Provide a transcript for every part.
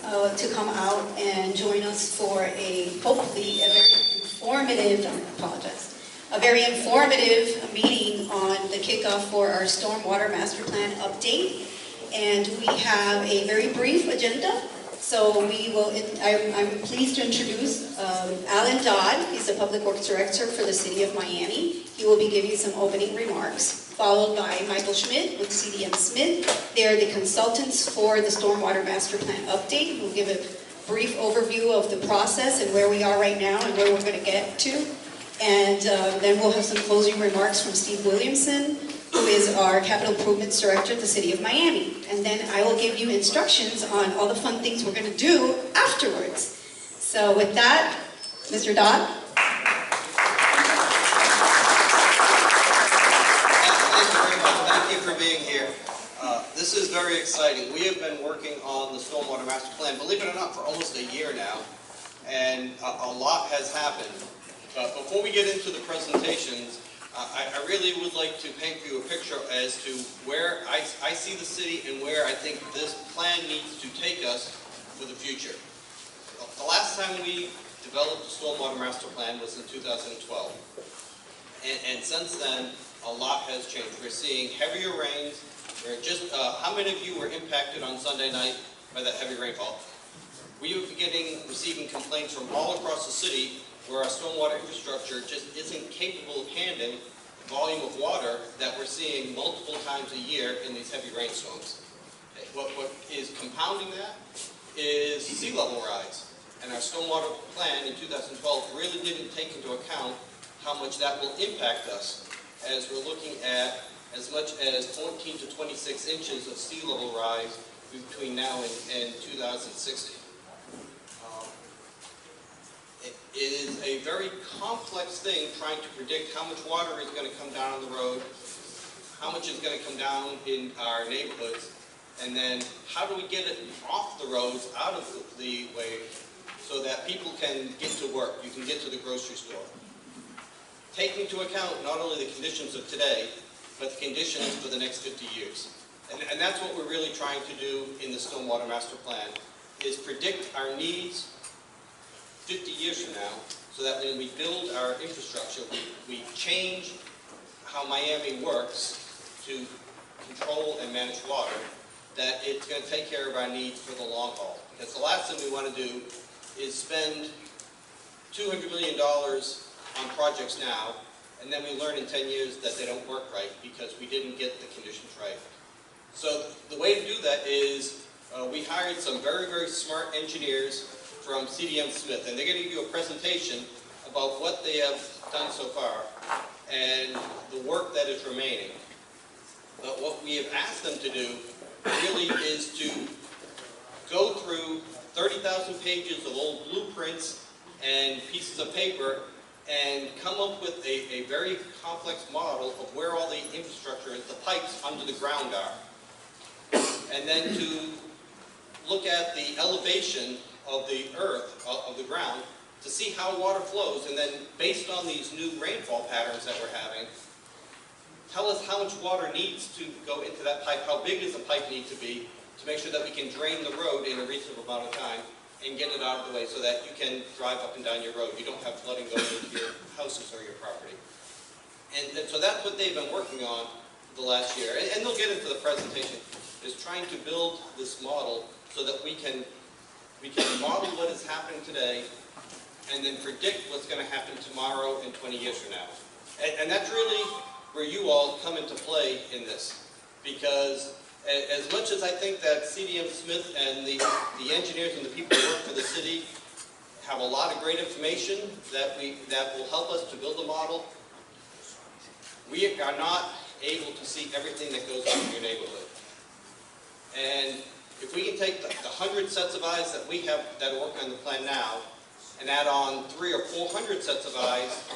to come out and join us for hopefully a very informative, a very informative meeting on the kickoff for our Stormwater Master Plan update. And we have a very brief agenda. So I'm pleased to introduce Alan Dodd. He's the Public Works Director for the City of Miami. He will be giving some opening remarks, followed by Michael Schmidt with CDM Smith. They are the consultants for the Stormwater Master Plan update. We'll give a brief overview of the process and where we are right now and where we're going to get to. And then we'll have some closing remarks from Steve Williamson, who is our Capital Improvements Director at the City of Miami. And then I will give you instructions on all the fun things we're going to do afterwards. So with that, Mr. Dodd. Thank you very much. Thank you for being here. This is very exciting. We have been working on the Stormwater Master Plan, believe it or not, for almost a year now. And a lot has happened. But before we get into the presentations, I really would like to paint for you a picture as to where I see the city and where I think this plan needs to take us for the future. The last time we developed the Stormwater Master Plan was in 2012. And since then, a lot has changed. We're seeing heavier rains. How many of you were impacted on Sunday night by that heavy rainfall? We have been receiving complaints from all across the city where our stormwater infrastructure just isn't capable of handling the volume of water that we're seeing multiple times a year in these heavy rainstorms. Okay. What is compounding that is sea level rise. And our stormwater plan in 2012 really didn't take into account how much that will impact us, as we're looking at as much as 14 to 26 inches of sea level rise between now and 2060. It is a very complex thing trying to predict how much water is going to come down on the road, how much is going to come down in our neighborhoods, and then how do we get it off the roads, out of the way, so that people can get to work, you can get to the grocery store. Taking into account not only the conditions of today, but the conditions for the next 50 years. And that's what we're really trying to do in the Stormwater Master Plan, is predict our needs 50 years from now, so that when we build our infrastructure, we change how Miami works to control and manage water, that it's going to take care of our needs for the long haul. Because the last thing we want to do is spend $200 million on projects now, and then we learn in 10 years that they don't work right because we didn't get the conditions right. So the way to do that is we hired some very, very smart engineers from CDM Smith, and they're going to give you a presentation about what they have done so far and the work that is remaining. But what we have asked them to do really is to go through 30,000 pages of old blueprints and pieces of paper and come up with a very complex model of where all the infrastructure is, the pipes under the ground are. And then to look at the elevation of the earth, of the ground, to see how water flows, and then based on these new rainfall patterns that we're having, tell us how much water needs to go into that pipe, how big does the pipe need to be, to make sure that we can drain the road in a reasonable amount of time and get it out of the way so that you can drive up and down your road. You don't have flooding going into your houses or your property. And so that's what they've been working on the last year. And they'll get into the presentation, is trying to build this model so that we can model what is happening today and then predict what's going to happen tomorrow and 20 years from now. And that's really where you all come into play in this. Because as much as I think that CDM Smith and the engineers and the people who work for the city have a lot of great information that will help us to build a model, we are not able to see everything that goes on in your neighborhood. And if we can take the 100 sets of eyes that we have that are working on the plan now, and add on 300 or 400 sets of eyes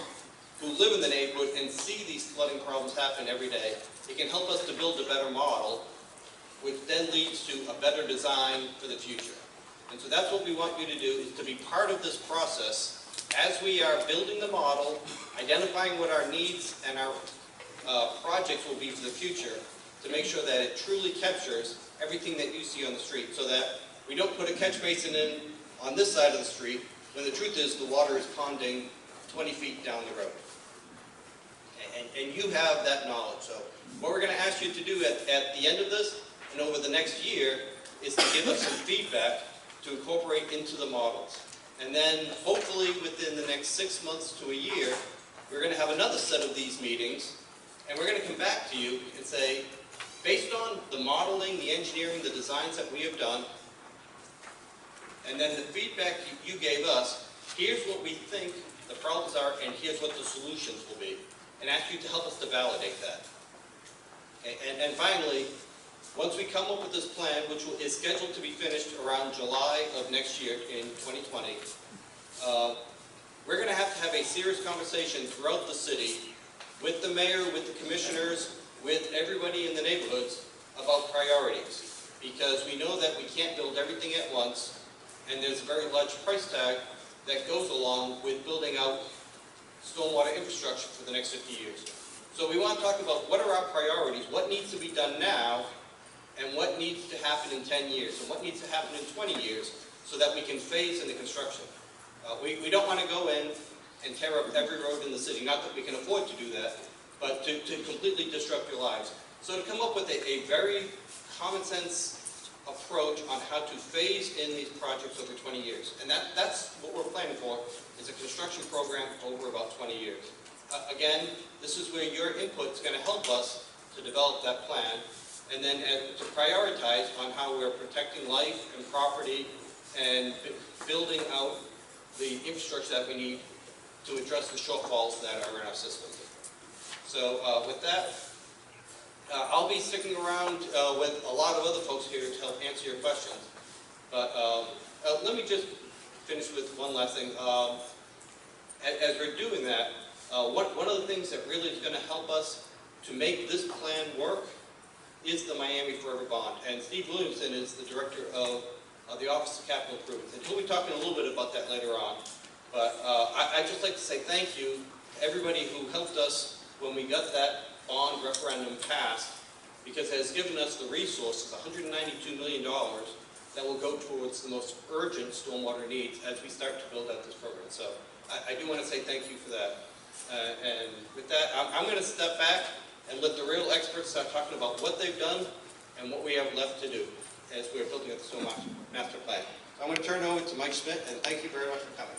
who live in the neighborhood and see these flooding problems happen every day, it can help us to build a better model, which then leads to a better design for the future. And so that's what we want you to do, is to be part of this process as we are building the model, identifying what our needs and our projects will be for the future, to make sure that it truly captures everything that you see on the street, so that we don't put a catch basin in on this side of the street, when the truth is the water is ponding 20 feet down the road. And you have that knowledge. So what we're going to ask you to do at the end of this and over the next year is to give us some feedback to incorporate into the models. And then hopefully within the next 6 months to a year, we're going to have another set of these meetings, and we're going to come back to you and say, based on the modeling, the engineering, the designs that we have done, and then the feedback you gave us, here's what we think the problems are, and here's what the solutions will be, and ask you to help us to validate that. And finally, once we come up with this plan, which is scheduled to be finished around July of next year in 2020, we're going to have a serious conversation throughout the city with the mayor, with the commissioners, with everybody in the neighborhoods about priorities. Because we know that we can't build everything at once, and there's a very large price tag that goes along with building out stormwater infrastructure for the next 50 years. So we want to talk about what are our priorities, what needs to be done now, and what needs to happen in 10 years, and what needs to happen in 20 years, so that we can phase in the construction. We don't want to go in and tear up every road in the city, not that we can afford to do that, but to completely disrupt your lives. So to come up with a very common sense approach on how to phase in these projects over 20 years. And that's what we're planning for, is a construction program over about 20 years. Again, this is where your input is going to help us to develop that plan, and then to prioritize on how we're protecting life and property and building out the infrastructure that we need to address the shortfalls that are in our system. So with that, I'll be sticking around with a lot of other folks here to help answer your questions. But let me just finish with one last thing. As we're doing that, one of the things that really is going to help us to make this plan work is the Miami Forever Bond. And Steve Williamson is the director of the Office of Capital Improvements. And he'll be talking a little bit about that later on. But I'd just like to say thank you to everybody who helped us when we got that bond referendum passed, because it has given us the resources, $192 million, that will go towards the most urgent stormwater needs as we start to build out this program. So I do want to say thank you for that. And with that, I'm going to step back and let the real experts start talking about what they've done and what we have left to do as we're building up the Stormwater Master Plan. So I'm going to turn it over to Mike Schmidt, and thank you very much for coming.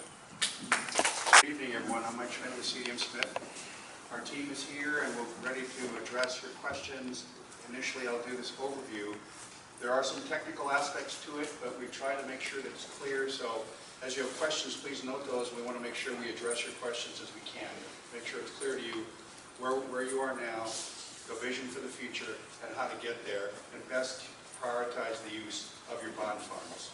Good evening, everyone. I'm Mike Schmidt with CDM Smith. Our team is here, and we're ready to address your questions. Initially, I'll do this overview. There are some technical aspects to it, but we try to make sure that it's clear. So as you have questions, please note those. We want to make sure we address your questions as we can. Make sure it's clear to you where you are now, the vision for the future, and how to get there, and best prioritize the use of your bond funds.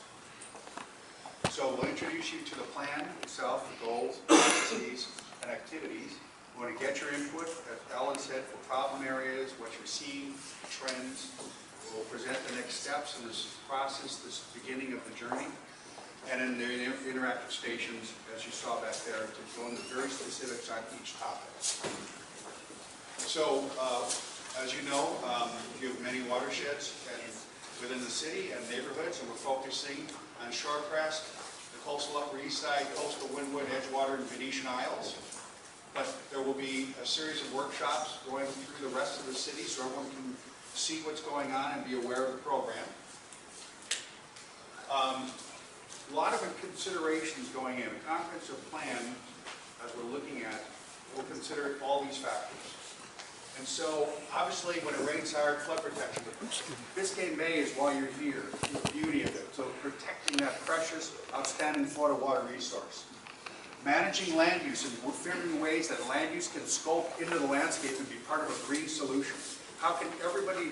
So we'll introduce you to the plan itself, the goals, policies, and activities. We want to get your input, as Ellen said, for problem areas, what you're seeing, trends. We'll present the next steps in this process, this beginning of the journey. And in the interactive stations, as you saw back there, to go into very specifics on each topic. So, as you know, you have many watersheds within the city and neighborhoods, and we're focusing on Shorecrest, the coastal Upper East Side, coastal Wynwood, Edgewater, and Venetian Isles. But there will be a series of workshops going through the rest of the city so everyone can see what's going on and be aware of the program. A lot of considerations going in. A comprehensive plan, as we're looking at, will consider all these factors. And so, obviously, when it rains hard, flood protection. Biscayne Bay is why you're here, the beauty of it. So protecting that precious, outstanding Florida water resource. Managing land use and figuring ways that land use can scope into the landscape and be part of a green solution. How can everybody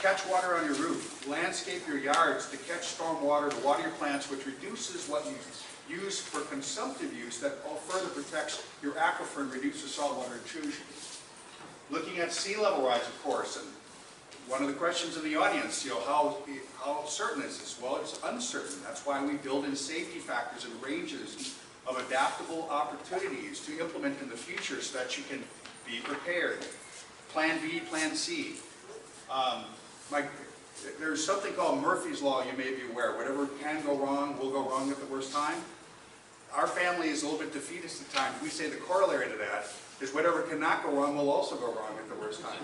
catch water on your roof, landscape your yards to catch storm water, to water your plants, which reduces what you use for consumptive use that further protects your aquifer and reduces saltwater intrusion. Looking at sea level rise, of course, and one of the questions in the audience, how certain is this? Well, it's uncertain. That's why we build in safety factors and ranges of adaptable opportunities to implement in the future so that you can be prepared. Plan B, Plan C. There's something called Murphy's Law, you may be aware. Whatever can go wrong will go wrong at the worst time. Our family is a little bit defeatist at times. We say the corollary to that is whatever cannot go wrong will also go wrong at the worst time.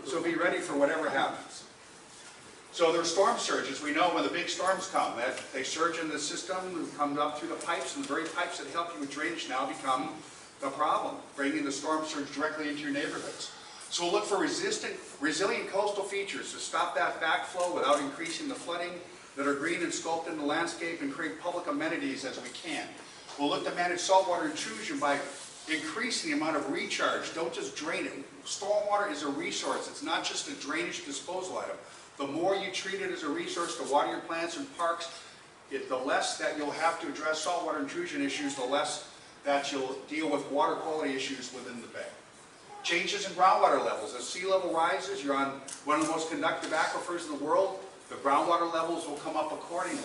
So be ready for whatever happens. So there are storm surges. We know when the big storms come, that they surge in the system, come up through the pipes, and the very pipes that help you with drainage now become the problem, bringing the storm surge directly into your neighborhoods. So we'll look for resilient coastal features to stop that backflow without increasing the flooding, that are green and sculpt in the landscape and create public amenities as we can. We'll look to manage saltwater intrusion by increasing the amount of recharge. Don't just drain it. Stormwater is a resource. It's not just a drainage disposal item. The more you treat it as a resource to water your plants and parks, the less that you'll have to address saltwater intrusion issues, the less that you'll deal with water quality issues within the bay. Changes in groundwater levels. As sea level rises, you're on one of the most conductive aquifers in the world, the groundwater levels will come up accordingly.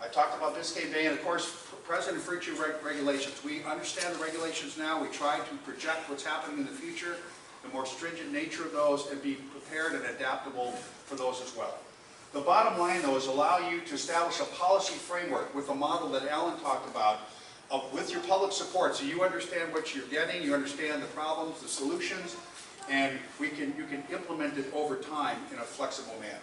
I talked about Biscayne Bay and, of course, President Friction regulations. We understand the regulations now. We try to project what's happening in the future, the more stringent nature of those, and be prepared and adaptable for those as well. The bottom line, though, is allow you to establish a policy framework with the model that Alan talked about, with your public support, so you understand what you're getting, you understand the problems, the solutions, and you can implement it over time in a flexible manner.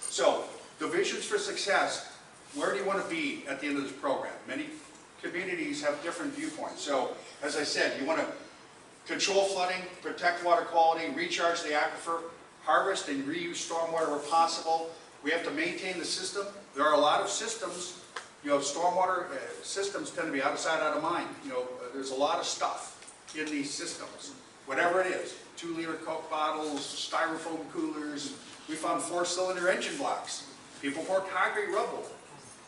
So, the visions for success, where do you want to be at the end of this program? Many communities have different viewpoints. So, as I said, you want to control flooding, protect water quality, recharge the aquifer, harvest and reuse stormwater where possible. We have to maintain the system. There are a lot of systems. You know, stormwater systems tend to be out of sight, out of mind. You know, there's a lot of stuff in these systems, whatever it is. 2-liter Coke bottles, styrofoam coolers. We found 4-cylinder engine blocks. People pour concrete rubble.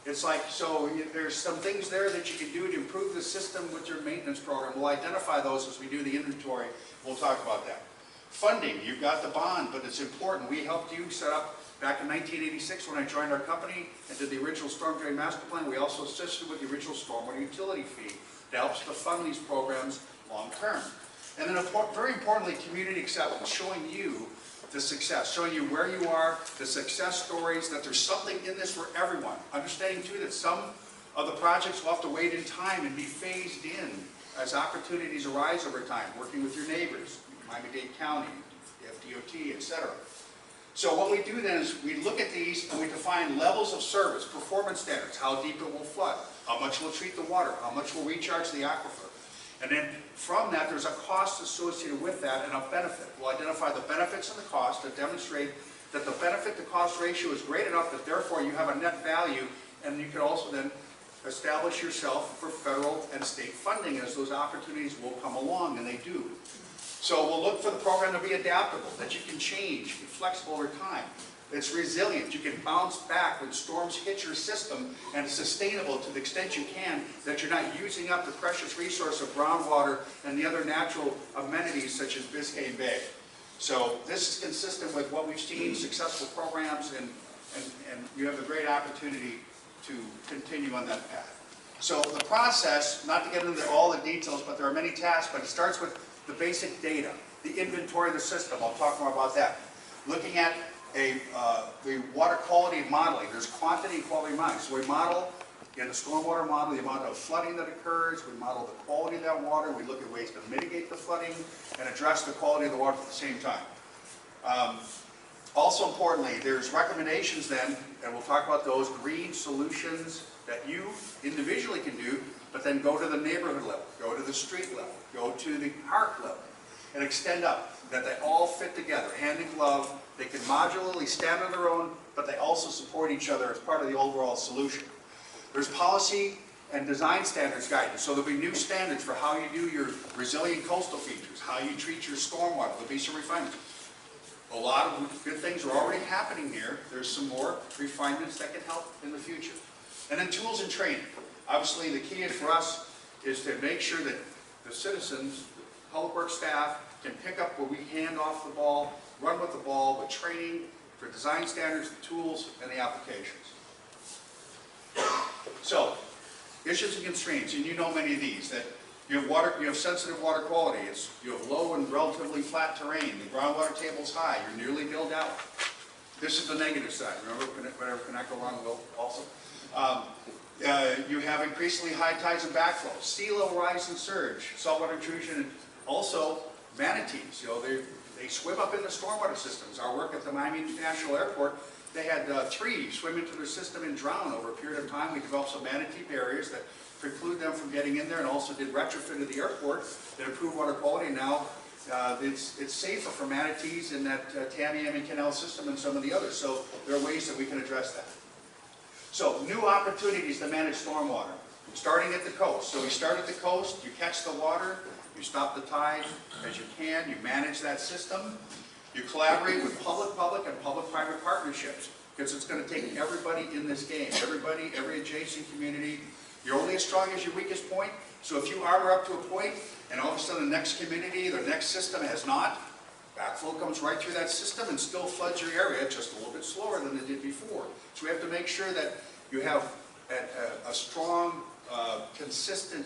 It's like, so there's some things there that you can do to improve the system with your maintenance program. We'll identify those as we do the inventory. We'll talk about that. Funding, you've got the bond, but it's important. We helped you set up back in 1986 when I joined our company and did the original storm drain master plan. We also assisted with the original stormwater utility fee to help us to fund these programs long term. And then very importantly, community acceptance, showing you the success, showing you where you are, the success stories, that there's something in this for everyone. Understanding too that some of the projects will have to wait in time and be phased in as opportunities arise over time, working with your neighbors, Miami-Dade County, FDOT, etc. So what we do then is we look at these and we define levels of service, performance standards, how deep it will flood, how much will treat the water, how much will recharge the aquifer. And then from that, there's a cost associated with that and a benefit. We'll identify the benefits and the cost to demonstrate that the benefit to cost ratio is great enough that therefore you have a net value, and you can also then establish yourself for federal and state funding as those opportunities will come along, and they do. So we'll look for the program to be adaptable, that you can change, be flexible over time. It's resilient. You can bounce back when storms hit your system, and it's sustainable to the extent you can, that you're not using up the precious resource of groundwater and the other natural amenities such as Biscayne Bay. So this is consistent with what we've seen, successful programs, and you have a great opportunity to continue on that path. So the process, not to get into all the details, but there are many tasks, but it starts with the basic data, the inventory of the system. I'll talk more about that. Looking at the water quality modeling. There's quantity and quality modeling. So we model, in the stormwater model, the amount of flooding that occurs. We model the quality of that water. We look at ways to mitigate the flooding and address the quality of the water at the same time. Also importantly, there's recommendations then, and we'll talk about those green solutions that you individually can do, but then go to the neighborhood level, go to the street level, go to the park level, and extend up, that they all fit together, hand in glove. They can modularly stand on their own, but they also support each other as part of the overall solution. There's policy and design standards guidance, so there'll be new standards for how you do your resilient coastal features, how you treat your stormwater. There'll be some refinements. A lot of good things are already happening here. There's some more refinements that can help in the future. And then tools and training. Obviously, the key for us is to make sure that the citizens, the public works staff, can pick up where we hand off the ball, run with the ball, with training for design standards, the tools, and the applications. So, issues and constraints, and you know many of these, that you have sensitive water quality, you have low and relatively flat terrain, the groundwater table's high, you're nearly built out. This is the negative side. Remember, whatever connect along will also. You have increasingly high tides and backflows, sea level rise and surge, saltwater intrusion, and also manatees. You know, they swim up in the stormwater systems. Our work at the Miami International Airport, they had 3 swim into their system and drown over a period of time. We developed some manatee barriers that preclude them from getting in there, and also did retrofit of the airport that improved water quality. And now it's safer for manatees in that Tamiami Canal system and some of the others. So there are ways that we can address that. So new opportunities to manage stormwater, starting at the coast. So we start at the coast, you catch the water, you stop the tide as you can, you manage that system, you collaborate with public-public and public-private partnerships, because it's going to take everybody in this game, everybody, every adjacent community. You're only as strong as your weakest point, so if you armor up to a point, and all of a sudden the next community, the next system has not, backflow comes right through that system and still floods your area just a little bit slower than it did before. So we have to make sure that you have a strong, consistent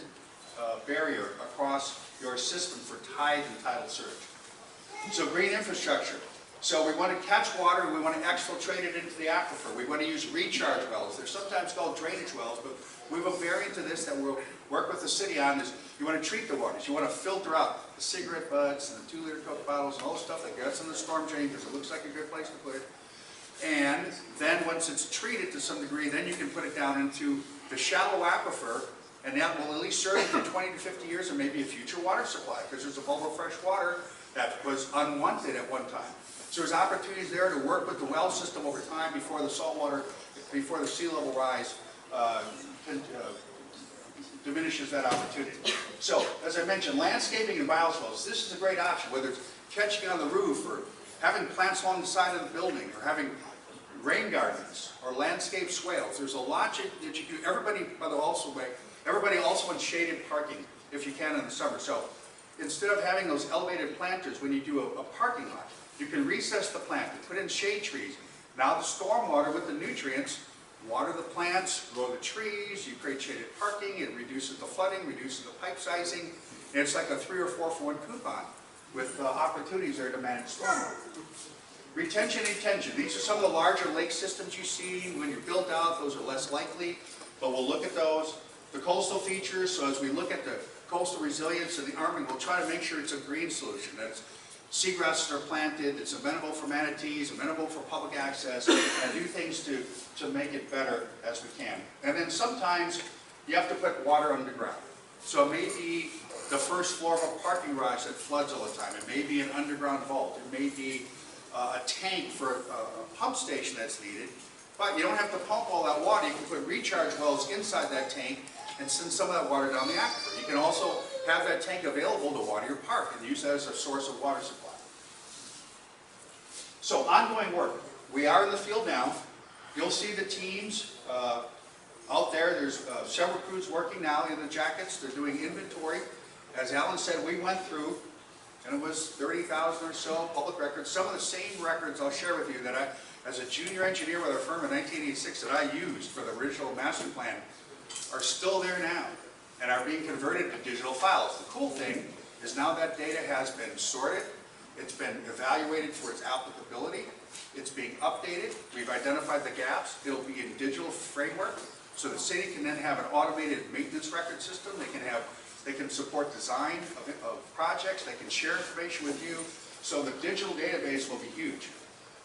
barrier across your system for tide and tidal surge. So green infrastructure. So we want to catch water, we want to exfiltrate it into the aquifer. We want to use recharge wells. They're sometimes called drainage wells, but we have a variant of this that we'll work with the city on. Is you want to treat the waters. You want to filter out the cigarette butts and the 2-liter Coke bottles and all the stuff that gets in the storm drain because it looks like a good place to put it. And then once it's treated to some degree, then you can put it down into the shallow aquifer, and that will at least serve for 20 to 50 years and maybe a future water supply, because there's a bubble of fresh water that was unwanted at one time. So there's opportunities there to work with the well system over time before the saltwater, before the sea level rise diminishes that opportunity. So, as I mentioned, landscaping and bioswales, this is a great option, whether it's catching on the roof or having plants along the side of the building or having rain gardens or landscape swales. There's a lot that you do. Everybody, by the way, everybody also wants shaded parking if you can in the summer. So instead of having those elevated planters when you do a parking lot, you can recess the plant, put in shade trees. Now the stormwater with the nutrients, water the plants, grow the trees, you create shaded parking, it reduces the flooding, reduces the pipe sizing, and it's like a 3 or 4 for 1 coupon with opportunities there to manage stormwater. Retention and retention. These are some of the larger lake systems you see. When you're built out, those are less likely, but we'll look at those. The coastal features, so as we look at the coastal resilience and the arming, we'll try to make sure it's a green solution, that it's seagrasses are planted, it's amenable for manatees, amenable for public access, and do things to make it better as we can. And then sometimes you have to put water underground. So it may be the first floor of a parking garage that floods all the time. It may be an underground vault. It may be a tank for a pump station that's needed. But you don't have to pump all that water. You can put recharge wells inside that tank and send some of that water down the aquifer. You can also have that tank available to water your park and use that as a source of water supply. So ongoing work. We are in the field now. You'll see the teams out there. There's several crews working now in the jackets. They're doing inventory. As Alan said, we went through, and it was 30,000 or so public records. Some of the same records I'll share with you that I, as a junior engineer with our firm in 1986, that I used for the original master plan are still there now and are being converted to digital files. The cool thing is now that data has been sorted, it's been evaluated for its applicability, it's being updated, we've identified the gaps, it'll be in digital framework, so the city can then have an automated maintenance record system. They can support design of projects, they can share information with you, so the digital database will be huge.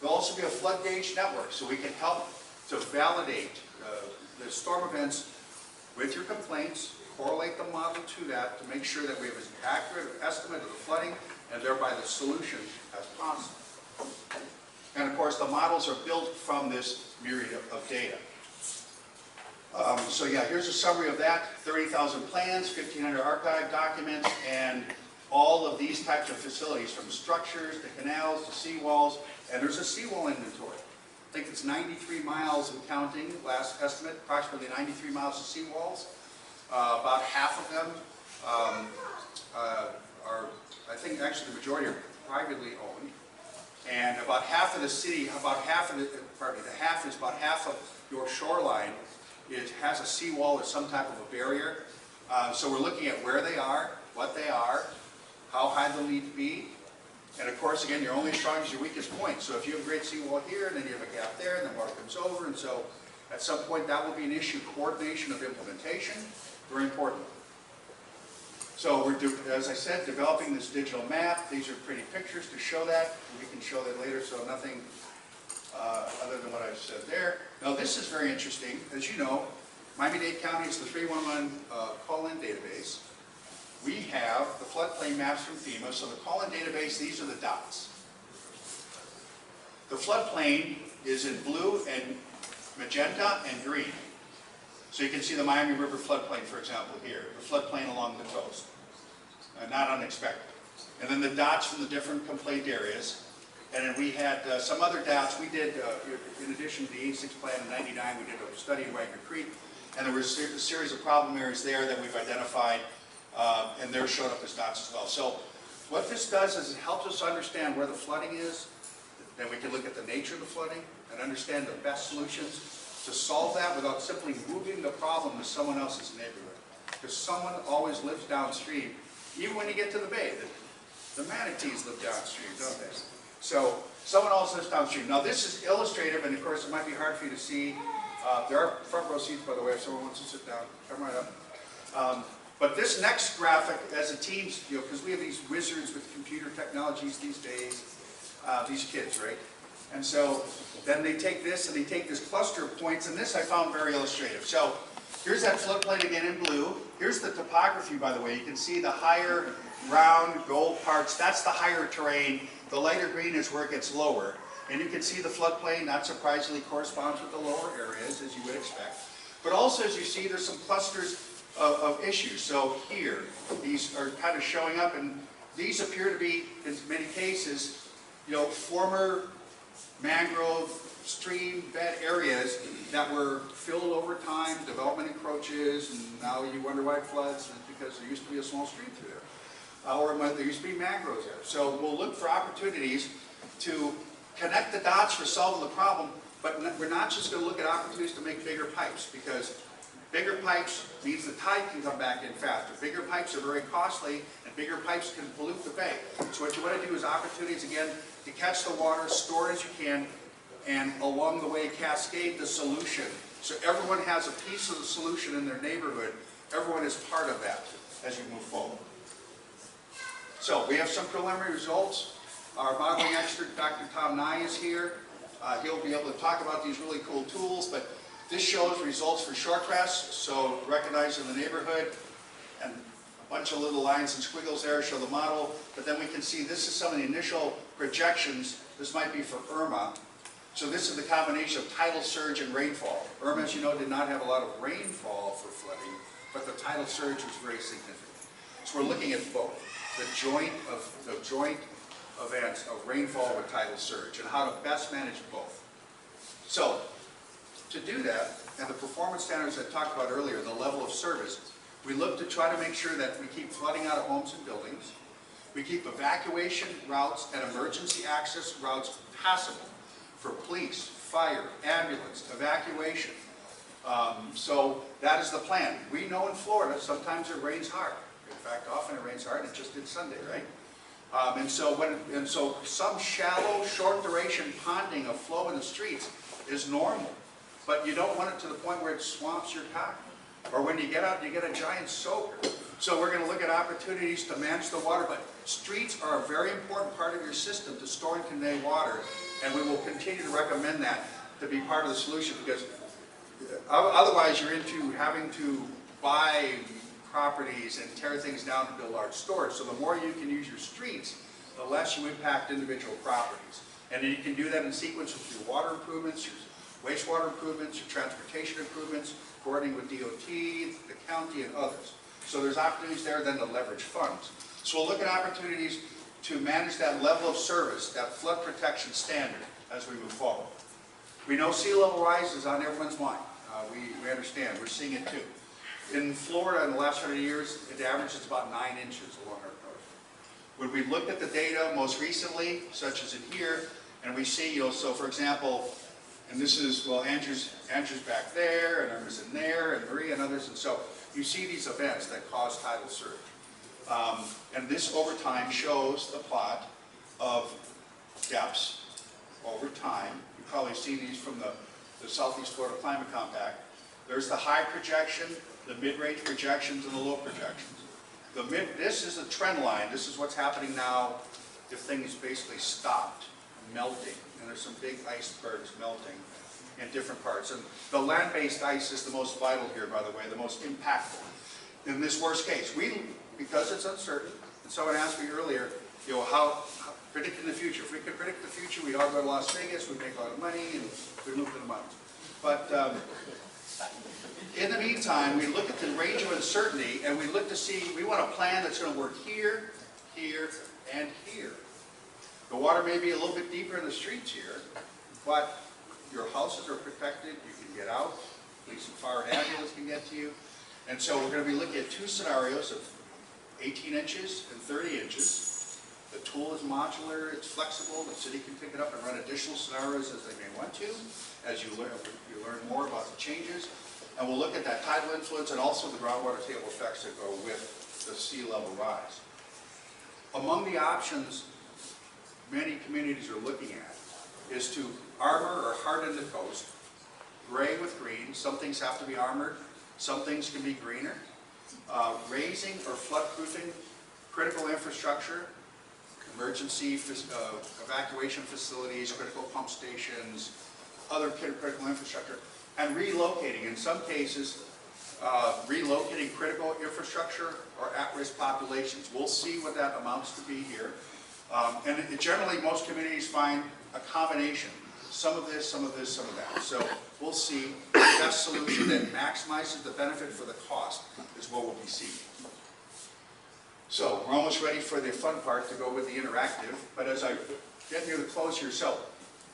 There'll also be a flood gauge network, so we can help to validate the storm events with your complaints, correlate the model to that to make sure that we have as accurate an estimate of the flooding and thereby the solution as possible. And of course the models are built from this myriad of data. So yeah, here's a summary of that. 30,000 plans, 1,500 archived documents, and all of these types of facilities from structures to canals to seawalls, and there's a seawall inventory. I think it's 93 miles and counting, last estimate, approximately 93 miles of seawalls. About half of them are, I think actually the majority are privately owned. And about half of the city, about half of the, pardon me, the half is about half of your shoreline has a seawall or some type of a barrier. So we're looking at where they are, what they are, how high they'll need to be, And of course, again, you're only as strong as your weakest point. So if you have a great seawall here, and then you have a gap there, and then water comes over, and so at some point that will be an issue. Coordination of implementation, very important. So we're, as I said, developing this digital map. These are pretty pictures to show that. We can show that later, so nothing other than what I've said there. Now this is very interesting. As you know, Miami-Dade County is the 311 call-in database. We have the floodplain maps from FEMA. So the call-in database, these are the dots. The floodplain is in blue and magenta and green. So you can see the Miami River floodplain, for example, here, the floodplain along the coast. Not unexpected. And then the dots from the different complaint areas. And then we had some other dots. We did, in addition to the 86 plan in '99, we did a study in Wagner Creek. And there was a series of problem areas there that we've identified, and they're showed up as dots as well. So what this does is it helps us understand where the flooding is. Then we can look at the nature of the flooding and understand the best solutions to solve that without simply moving the problem to someone else's neighborhood. Because someone always lives downstream, even when you get to the bay. The manatees live downstream, don't they? So someone else lives downstream. Now this is illustrative, and of course it might be hard for you to see. There are front row seats, by the way, if someone wants to sit down. Come right up. But this next graphic, as a team, because we have these wizards with computer technologies these days, these kids, right? And so then they take this and they take this cluster of points, and this I found very illustrative. So here's that floodplain again in blue. Here's the topography, by the way. You can see the higher round gold parts. That's the higher terrain. The lighter green is where it gets lower. And you can see the floodplain, not surprisingly, corresponds with the lower areas, as you would expect. But also, as you see, there's some clusters of issues. So here, these are kind of showing up, and these appear to be, in many cases, former mangrove stream bed areas that were filled over time, development encroaches, and now you wonder why it floods, and it's because there used to be a small stream through there. Or there used to be mangroves there. So we'll look for opportunities to connect the dots for solving the problem, but we're not just going to look at opportunities to make bigger pipes, because bigger pipes means the tide can come back in faster. Bigger pipes are very costly, and bigger pipes can pollute the bay. So what you want to do is opportunities, again, to catch the water, store as you can, and along the way cascade the solution. So everyone has a piece of the solution in their neighborhood. Everyone is part of that as you move forward. So we have some preliminary results. Our modeling expert, Dr. Tom Nye, is here. He'll be able to talk about these really cool tools, but this shows results for shortcrest, so recognizing the neighborhood, and a bunch of little lines and squiggles there show the model, but then we can see this is some of the initial projections. This might be for Irma. So this is the combination of tidal surge and rainfall. Irma, as you know, did not have a lot of rainfall for flooding, but the tidal surge was very significant. So we're looking at both, the joint events of rainfall with tidal surge and how to best manage both. So to do that, and the performance standards I talked about earlier, the level of service, we look to try to make sure that we keep flooding out of homes and buildings. We keep evacuation routes and emergency access routes passable for police, fire, ambulance, evacuation. So that is the plan. We know in Florida sometimes it rains hard. In fact, often it rains hard. It just did Sunday, right? And so some shallow, short duration ponding of flow in the streets is normal. But you don't want it to the point where it swamps your car. Or when you get out, you get a giant soaker. So we're going to look at opportunities to manage the water. But streets are a very important part of your system to store and convey water. And we will continue to recommend that to be part of the solution, because otherwise you're into having to buy properties and tear things down to build large storage. So the more you can use your streets, the less you impact individual properties. And you can do that in sequence with your water improvements, your wastewater improvements, your transportation improvements, coordinating with DOT, the county, and others. So there's opportunities there then to leverage funds. So we'll look at opportunities to manage that level of service, that flood protection standard as we move forward. We know sea level rise is on everyone's mind. We understand, we're seeing it too. In Florida in the last 100 years, it averages about 9 inches along our coast. When we looked at the data most recently, such as in here, and we see, so for example, and this is, well, Andrew's back there, and Irma's in there, and Maria and others, and so you see these events that cause tidal surge. And this over time shows the plot of depths over time. You've probably seen these from the Southeast Florida Climate Compact. There's the high projection, the mid-range projections, and the low projections. This is a trend line. This is what's happening now if things basically stopped melting. And there's some big icebergs melting in different parts. And the land-based ice is the most vital here, by the way, the most impactful. In this worst case, because it's uncertain, and someone asked me earlier, how predicting the future. If we could predict the future, we'd all go to Las Vegas, we'd make a lot of money, and we'd move to the mountains. But in the meantime, we look at the range of uncertainty, and we look to see, we want a plan that's going to work here, here, and here. The water may be a little bit deeper in the streets here, but your houses are protected, you can get out, police and fire and ambulance can get to you. And so we're going to be looking at two scenarios of 18 inches and 30 inches. The tool is modular, it's flexible, the city can pick it up and run additional scenarios as they may want to, as you learn more about the changes. And we'll look at that tidal influence and also the groundwater table effects that go with the sea level rise. Among the options many communities are looking at is to armor or harden the coast, gray with green. Some things have to be armored, some things can be greener. Raising or flood-proofing critical infrastructure, emergency evacuation facilities, critical pump stations, other critical infrastructure, and relocating, in some cases, relocating critical infrastructure or at-risk populations. We'll see what that amounts to be here. And generally, most communities find a combination. Some of this, some of this, some of that. So we'll see the best solution that maximizes the benefit for the cost is what we'll be seeking. So we're almost ready for the fun part to go with the interactive. But as I get near the close here, so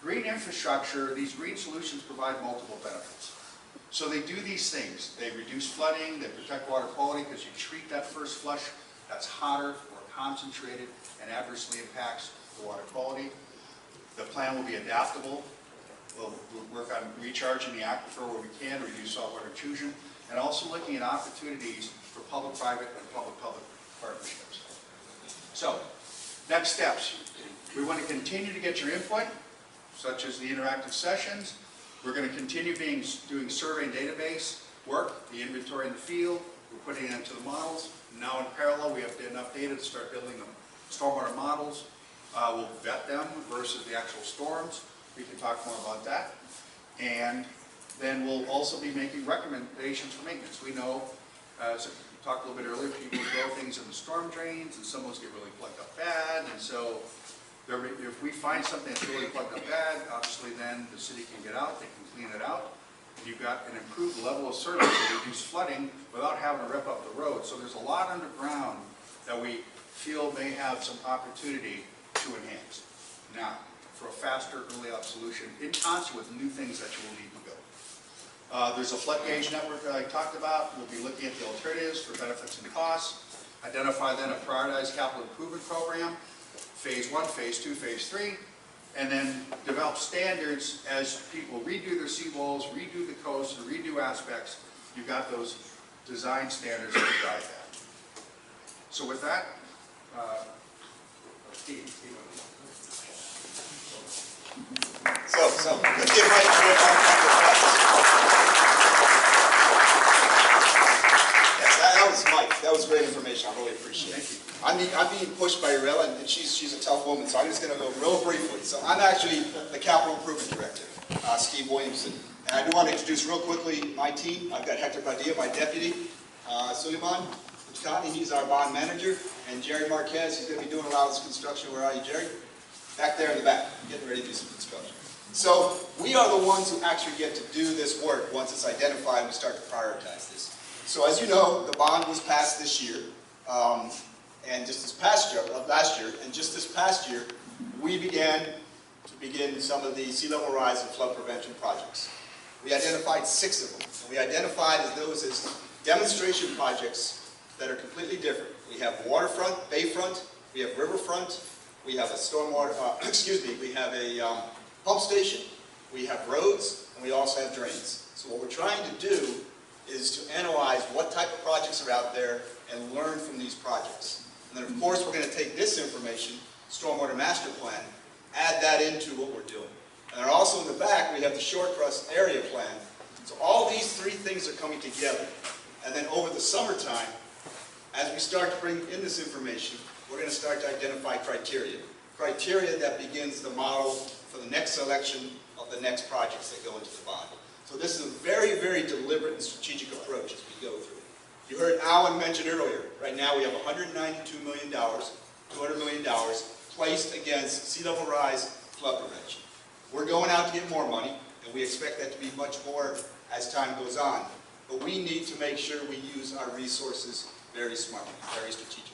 green infrastructure, these green solutions provide multiple benefits. So they do these things. They reduce flooding, they protect water quality because you treat that first flush that's hotter, more concentrated, and adversely impacts the water quality. The plan will be adaptable. We'll work on recharging the aquifer where we can, reduce saltwater intrusion, and also looking at opportunities for public-private and public-public partnerships. So, next steps. We want to continue to get your input, such as the interactive sessions. We're going to continue doing survey and database work, the inventory in the field. We're putting it into the models. Now in parallel, we have enough data to start building the stormwater models. We'll vet them versus the actual storms. We can talk more about that. And then we'll also be making recommendations for maintenance. We know, as we talked a little bit earlier, people throw things in the storm drains and some of those get really plugged up bad. And so if we find something that's really plugged up bad, obviously then the city can get out, they can clean it out. And you've got an improved level of service to reduce flooding without having to rip up the road. So there's a lot underground that we feel may have some opportunity to enhance. Now, for a faster early out solution in concert with new things that you will need to build. There's a flood gauge network that I talked about. We'll be looking at the alternatives for benefits and costs. Identify then a prioritized capital improvement program, phase 1, phase 2, phase 3, and then develop standards as people redo their seawalls, redo the coast, and redo aspects. You've got those design standards to guide that. So with that, Steve. So let's get right to it. Yes, that was Mike. That was great information. I really appreciate it. Thank you. I'm being pushed by Rella, and she's a tough woman, so I'm just going to go real briefly. So I'm actually the Capital Improvement Director, Steve Williamson. And I do want to introduce real quickly my team. I've got Hector Padilla, my deputy, Suleiman Uchkani, he's our bond manager, and Jerry Marquez, he's going to be doing a lot of this construction. Where are you, Jerry? Back there in the back, getting ready to do some construction. So we are the ones who actually get to do this work once it's identified and we start to prioritize this. So as you know, the bond was passed this year, and just this past year, last year, and just this past year, we began some of the sea level rise and flood prevention projects. We identified 6 of them, and we identified as demonstration projects that are completely different. We have waterfront, bayfront, we have riverfront, we have a stormwater, we have a pump station, we have roads, and we also have drains. So what we're trying to do is to analyze what type of projects are out there and learn from these projects. And then of course we're going to take this information, Stormwater Master Plan, add that into what we're doing. And then also in the back, we have the short crust area plan. So all these three things are coming together. And then over the summertime, as we start to bring in this information, we're going to start to identify criteria. Criteria that begins the model for the next selection of the next projects that go into the bond. So this is a very, very deliberate and strategic approach as we go through. You heard Alan mention earlier, right now we have $192 million, $200 million placed against sea level rise, flood prevention. We're going out to get more money, and we expect that to be much more as time goes on. But we need to make sure we use our resources very smartly, very strategically.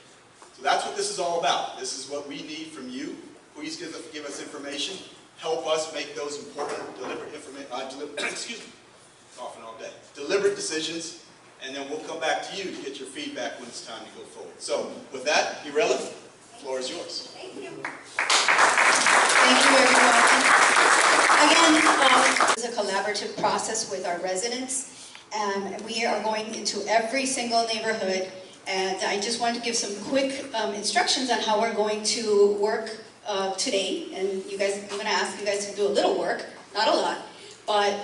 So that's what this is all about. This is what we need from you. Please give us information. Help us make those important, deliberate deliberate decisions, and then we'll come back to you to get your feedback when it's time to go forward. So with that, Irela, the floor is yours. Thank you. Thank you, everyone. Again, it's a collaborative process with our residents, and we are going into every single neighborhood, and I just wanted to give some quick instructions on how we're going to work today. And you guys, I'm going to ask you guys to do a little work, not a lot, but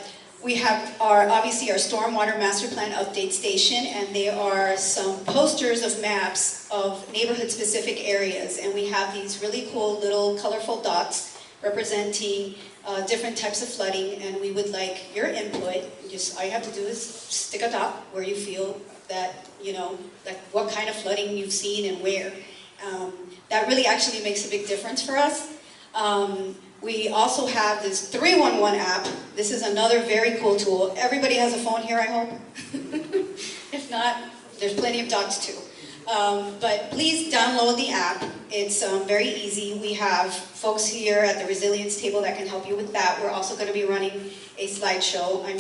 we have obviously our Stormwater Master Plan update station, and there are some posters of maps of neighborhood-specific areas, and we have these really cool little colorful dots representing different types of flooding, and we would like your input. All you have to do is stick a dot where you feel that, like what kind of flooding you've seen and where. That really actually makes a big difference for us. We also have this 311 app. This is another very cool tool. Everybody has a phone here, I hope. If not, there's plenty of dots too. But please download the app. It's very easy. We have folks here at the resilience table that can help you with that. We're also going to be running a slideshow. I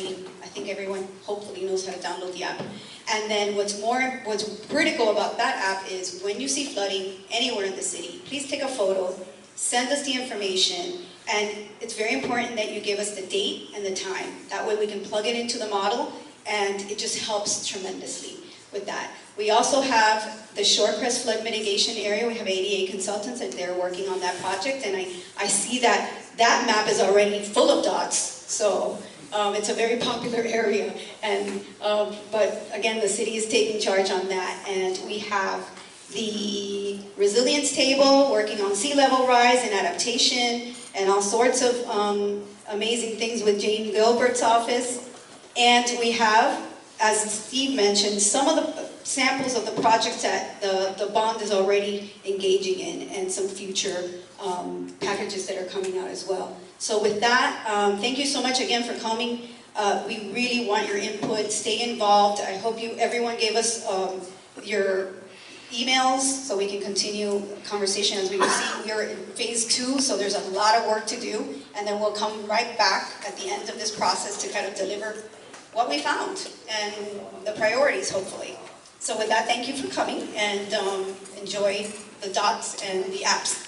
think everyone hopefully knows how to download the app. And then what's critical about that app is when you see flooding anywhere in the city, please take a photo, send us the information, and it's very important that you give us the date and the time. That way we can plug it into the model, and it just helps tremendously with that. We also have the Shorecrest flood mitigation area. We have 88 consultants, and they're working on that project, and I see that map is already full of dots, so it's a very popular area. And but again, the city is taking charge on that, and we have the resilience table working on sea level rise and adaptation and all sorts of amazing things with Jane Gilbert's office. And we have, as Steve mentioned, some of the samples of the projects that the bond is already engaging in, and some future packages that are coming out as well. So with that, thank you so much again for coming. We really want your input. Stay involved. I hope everyone gave us your emails so we can continue conversation. As we see, we are in phase 2, so there's a lot of work to do, and then we'll come right back at the end of this process to kind of deliver what we found and the priorities, hopefully. So with that, thank you for coming, and enjoy the dots and the apps.